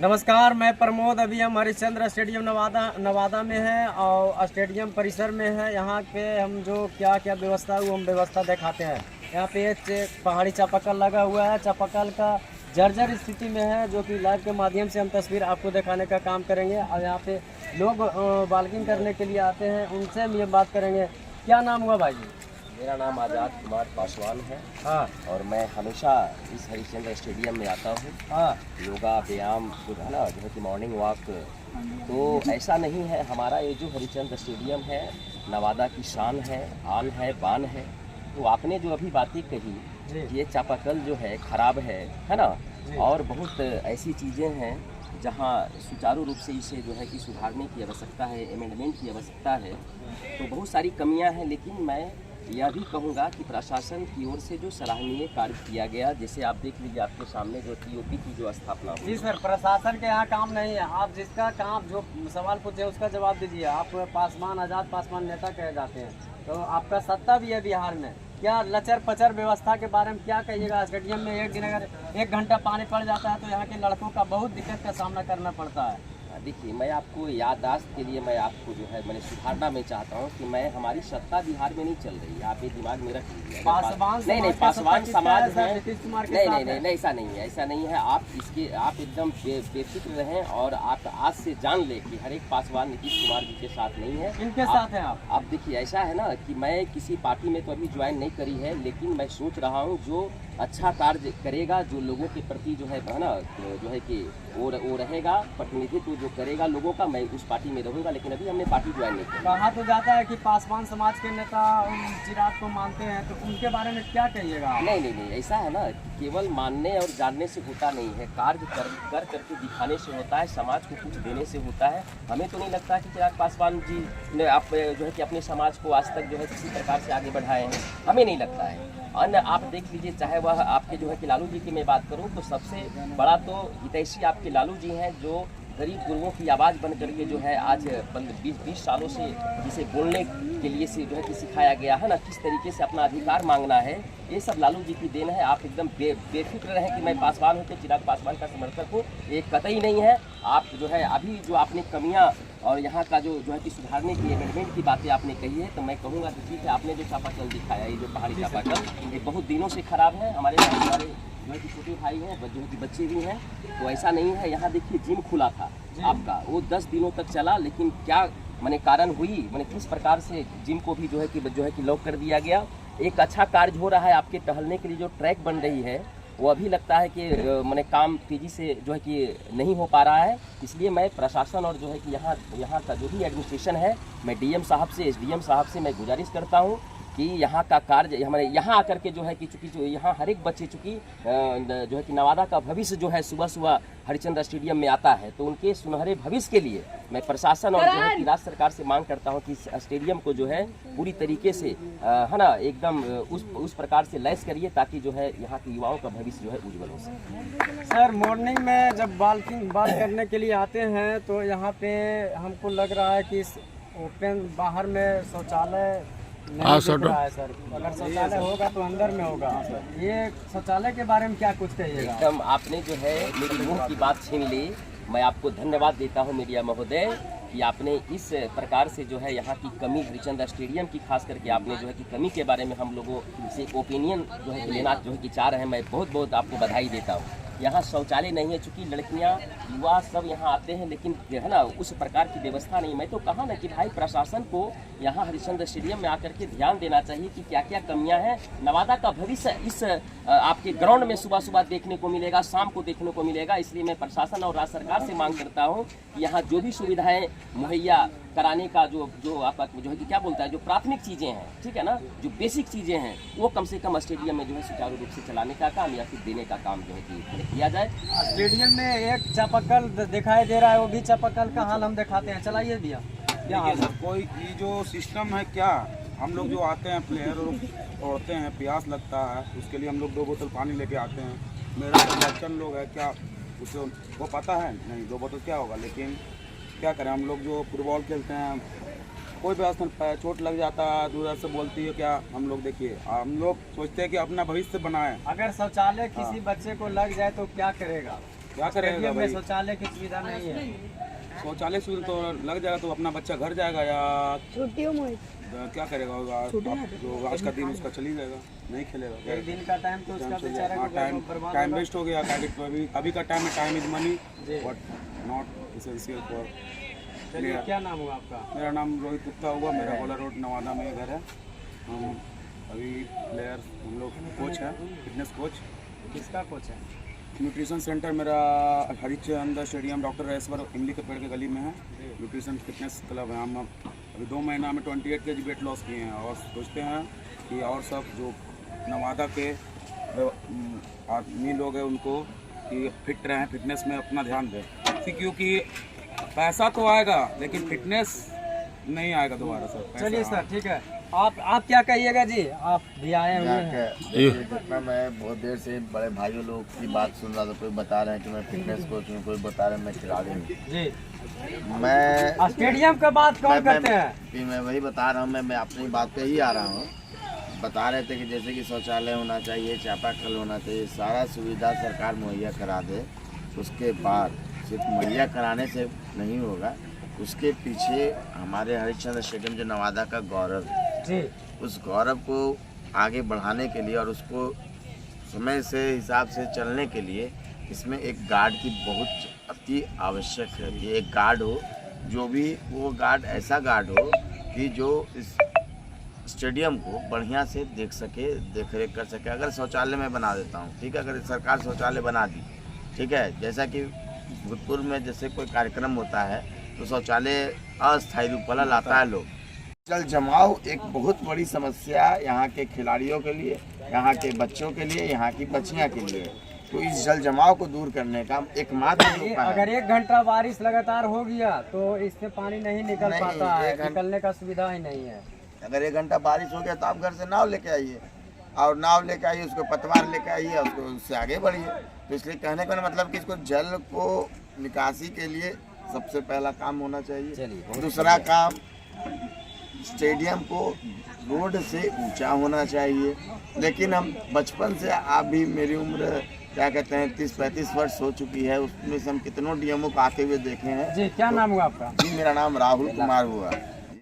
नमस्कार, मैं प्रमोद। अभी हम हरिश्चंद्र स्टेडियम नवादा में हैं और स्टेडियम परिसर में है। यहाँ पे हम जो क्या क्या व्यवस्था है वो हम व्यवस्था दिखाते हैं। यहाँ पे एक पहाड़ी चापाकल लगा हुआ है। चापाकल का जर्जर स्थिति में है, जो कि लाइव के माध्यम से हम तस्वीर आपको दिखाने का काम करेंगे। और यहाँ पे लोग बाल्किंग करने के लिए आते हैं, उनसे हम ये बात करेंगे। क्या नाम हुआ भाई जी? मेरा नाम आज़ाद कुमार पासवान है। हाँ। और मैं हमेशा इस हरिश्चंद्र स्टेडियम में आता हूँ। हाँ। योगा व्यायाम जो है ना, जो है कि मॉर्निंग वॉक। तो ऐसा नहीं है, हमारा ये जो हरिश्चंद्र स्टेडियम है नवादा की शान है, आन है, बान है। तो आपने जो अभी बातें कही, ये चापाकल जो है ख़राब है ना, और बहुत ऐसी चीज़ें हैं जहाँ सुचारू रूप से इसे जो है कि सुधारने की आवश्यकता है, अमेंडमेंट की आवश्यकता है। तो बहुत सारी कमियां हैं, लेकिन मैं यह भी कहूँगा कि प्रशासन की ओर से जो सराहनीय कार्य किया गया, जैसे आप देख लीजिए, आपके सामने जो टीओपी की जो स्थापना हुई। जी सर, प्रशासन के यहाँ काम नहीं है। आप जिसका काम जो सवाल पूछे उसका जवाब दीजिए। आप पासवान, आज़ाद पासवान नेता कहे जाते हैं, तो आपका सत्ता भी है बिहार में। क्या लचर पचर व्यवस्था के बारे में क्या कहिएगा? स्टेडियम में एक दिन अगर 1 घंटा पानी पड़ जाता है तो यहाँ के लड़कों का बहुत दिक्कत का सामना करना पड़ता है। देखिए, मैं आपको याददाश्त के लिए मैं आपको जो है मैंने सुधारना में चाहता हूँ कि मैं हमारी सत्ता बिहार में नहीं चल रही है। आप ये दिमाग में रख लीजिए। नहीं, पासवान समाज है। नहीं, ऐसा नहीं है, ऐसा नहीं है। आप एकदम बेफिक्र रहें और आप आज से जान लें कि हर एक पासवान नीतीश कुमार जी के साथ नहीं है। इनके साथ हैं आप? अब देखिए, ऐसा है ना कि मैं किसी पार्टी में तो अभी ज्वाइन नहीं करी है, लेकिन मैं सोच रहा हूँ जो अच्छा कार्य करेगा, जो लोगों के प्रति जो है ना, जो है कि वो रहेगा, प्रतिनिधित्व जो करेगा लोगों का, मैं उस पार्टी में रहूंगा। लेकिन अभी हमने पार्टी ज्वाइन नहीं की। कहा तो जाता है कि पासवान समाज के नेता चिराग को मानते हैं, तो उनके बारे में क्या कहिएगा? नहीं, ऐसा है ना, केवल मानने और जानने से होता नहीं है, कार्य कर करके दिखाने से होता है, समाज को कुछ देने से होता है। हमें तो नहीं लगता कि चिराग पासवान जी ने आप जो है कि अपने समाज को आज तक जो है किसी प्रकार से आगे बढ़ाए हैं, हमें नहीं लगता है। अन्य आप देख लीजिए, चाहे वह आपके जो है कि लालू जी की मैं बात करूं, तो सबसे बड़ा तो हितैषी आपके लालू जी हैं, जो गरीब गुरुओं की आवाज़ बन करके जो है आज 20 सालों से जिसे बोलने के लिए से जो है कि सिखाया गया है ना, किस तरीके से अपना अधिकार मांगना है, ये सब लालू जी की देन है। आप एकदम बेफिक्र रहें कि मैं पासवान हूँ, चिराग पासवान का समर्थक हूँ, ये कतई नहीं है। आप जो है अभी जो आपने कमियाँ और यहाँ का जो है कि सुधारने की, अमेंडमेंट की बातें आपने कही है, तो मैं कहूँगा कि ठीक है, आपने जो चापाकल दिखाया, ये जो पहाड़ी चापाकल, ये बहुत दिनों से ख़राब है। हमारे जो है कि छोटे भाई हैं, जो है कि बच्चे भी हैं, तो ऐसा नहीं है। यहाँ देखिए, जिम खुला था आपका, वो 10 दिनों तक चला, लेकिन क्या मैंने कारण हुई, मैंने किस प्रकार से जिम को भी जो है कि लॉक कर दिया गया। एक अच्छा कार्य हो रहा है, आपके टहलने के लिए जो ट्रैक बन रही है, वो अभी लगता है कि मैंने काम तेज़ी से जो है कि नहीं हो पा रहा है। इसलिए मैं प्रशासन और जो है कि यहाँ का जो भी एडमिनिस्ट्रेशन है, मैं डीएम साहब से, एसडीएम साहब से मैं गुजारिश करता हूँ कि यहाँ का कार्य हमारे यहाँ आकर के जो है कि चूँकि जो यहाँ हर एक बच्चे चूँकि जो है कि नवादा का भविष्य जो है सुबह सुबह हरिश्चंद्र स्टेडियम में आता है, तो उनके सुनहरे भविष्य के लिए मैं प्रशासन और जो है कि राज्य सरकार से मांग करता हूँ कि इस स्टेडियम को जो है पूरी तरीके से है ना, एकदम उस प्रकार से लैस करिए, ताकि जो है यहाँ के युवाओं का भविष्य जो है उज्जवल हो सके। सर, मॉर्निंग में जब बात करने के लिए आते हैं, तो यहाँ पे हमको लग रहा है कि ओपन बाहर में शौचालय नहीं दिख रहा है सर। अगर शौचालय होगा तो अंदर में होगा। ये शौचालय के बारे में क्या कुछ कहिएगा? एकदम आपने जो है मेरी मुंह की बात छीन ली। मैं आपको धन्यवाद देता हूं मीडिया महोदय कि आपने इस प्रकार से जो है यहाँ की कमी, हरिश्चंद्र स्टेडियम की खास करके आपने जो है कि कमी के बारे में हम लोगों से एक ओपिनियन जो है लेना जो है कि चाह रहे हैं। मैं बहुत बहुत आपको बधाई देता हूँ। यहाँ शौचालय नहीं है, चूँकि लड़कियाँ युवा सब यहाँ आते हैं, लेकिन है ना उस प्रकार की व्यवस्था नहीं। मैं तो कहा ना कि भाई प्रशासन को यहाँ हरिश्चंद्र स्टेडियम में आकर के ध्यान देना चाहिए कि क्या क्या कमियाँ हैं। नवादा का भविष्य इस आपके ग्राउंड में सुबह सुबह देखने को मिलेगा, शाम को देखने को मिलेगा। इसलिए मैं प्रशासन और राज्य सरकार से मांग करता हूँ कि यहाँ जो भी सुविधाएँ मुहैया कराने का जो आपका जो है कि क्या बोलता है, जो प्राथमिक चीज़ें हैं, ठीक है ना, जो बेसिक चीज़ें हैं, वो कम से कम स्टेडियम में जो है सुचारू रूप से चलाने का काम या फिर देने का काम जो है कि किया जाए। स्टेडियम में एक चापाकल दिखाई दे रहा है, वो भी चापाकल का हाल हम दिखाते हैं। चलाइए भैया। कोई ये जो सिस्टम है, क्या हम लोग जो आते हैं प्लेयर दौड़ते हैं, प्यास लगता है, उसके लिए हम लोग 2 बोतल पानी लेके आते हैं। मेरा बच्चन लोग है, क्या उसे वो पता है नहीं 2 बोतल क्या होगा, लेकिन क्या करें, हम लोग जो फुटबॉल खेलते हैं, कोई भी चोट लग जाता है, दूर से बोलती है क्या, हम लोग देखिए, हम लोग सोचते हैं कि अपना भविष्य बनाएं। अगर शौचालय किसी बच्चे को लग जाए तो क्या करेगा? क्या करेगा स्टेडियम में भाई? शौचालय की सुविधा नहीं है। शौचालय से तो लग जाएगा तो अपना बच्चा घर जाएगा या छुट्टियों में क्या करेगा जो आज का दिन उसका चली जाएगा, नहीं खेलेगा। एक दिन का टाइम तो उसका बेचारे को बर्बाद टाइम होगा। वेस्ट हो गया। अभी का टाइम में time is money but not essential for. चलिए, क्या नाम हुआ आपका? मेरा नाम रोहित गुप्ता हुआ, मेरा गोला रोड नवादा में घर है। हम अभी प्लेयर, हम लोग कोच हैं, फिटनेस कोच। किसका कोच है? न्यूट्रिशन सेंटर मेरा हरिचंद स्टेडियम डॉक्टर राजेश्वर इमली के पेड़ के गली में है। न्यूट्रिशन फिटनेस क्लब है। हम अभी 2 महीना में 28 kg वेट लॉस किए हैं और सोचते हैं कि और सब जो नवादा के आदमी लोग हैं उनको कि फिट रहें, फिटनेस में अपना ध्यान दें, क्योंकि पैसा तो आएगा लेकिन फिटनेस नहीं आएगा दोबारा सर। चलिए सर, ठीक है। आप क्या कहिएगा जी? आप भी आए हुए हैं। जितना मैं बहुत देर से बड़े भाइयों लोग की बात सुन रहा था, कोई बता रहे हैं कि मैं फिटनेस कोच हूँ, कोई बता रहे हैं मैं खिलाड़ी हूँ। जी, मैं स्टेडियम का बात कौन करते हैं? कि मैं वही बता रहा हूँ, मैं अपनी बात पे ही आ रहा हूँ। बता रहे थे कि जैसे कि शौचालय होना चाहिए, चापाकल होना चाहिए, सारा सुविधा सरकार मुहैया करा दे। उसके बाद सिर्फ मुहैया कराने से नहीं होगा, उसके पीछे हमारे हरिश्चंद्र स्टेडियम जो नवादा का गौरव है, जी, उस गौरव को आगे बढ़ाने के लिए और उसको समय से हिसाब से चलने के लिए इसमें एक गार्ड की बहुत अति आवश्यक है कि एक गार्ड हो, जो भी वो गार्ड ऐसा गार्ड हो कि जो इस स्टेडियम को बढ़िया से देख सके, देख रेख कर सके। अगर शौचालय में बना देता हूँ, ठीक है, अगर सरकार शौचालय बना दी, ठीक है, जैसा कि भूतपूर्व में जैसे कोई कार्यक्रम होता है तो शौचालय अस्थायी रूप वाला लाता है लोग। जल जमाव एक बहुत बड़ी समस्या यहाँ के खिलाड़ियों के लिए, यहाँ के बच्चों के लिए, यहाँ की बच्चियाँ के लिए। तो इस जल जमाव को दूर करने का एकमात्र उपाय, अगर 1 घंटा बारिश लगातार हो गया तो इससे पानी नहीं निकल नहीं, पाता है, 1 घंटा निकलने का सुविधा ही नहीं है। अगर 1 घंटा बारिश हो गया तो आप घर से नाव लेके आइए, और नाव लेके आइए, उसको पतवार लेके आइए, उसको उससे आगे बढ़िए। तो इसलिए कहने का मतलब कि इसको जल को निकासी के लिए सबसे पहला काम होना चाहिए। चलिए, दूसरा काम, स्टेडियम को रोड से ऊंचा होना चाहिए। लेकिन हम बचपन से, आप भी, मेरी उम्र क्या कहते हैं 30-35 वर्ष हो चुकी है, उसमें से हम कितनों डीएमओ को आते हुए देखे हैं। जी, क्या नाम हुआ आपका? जी, मेरा नाम राहुल कुमार हुआ।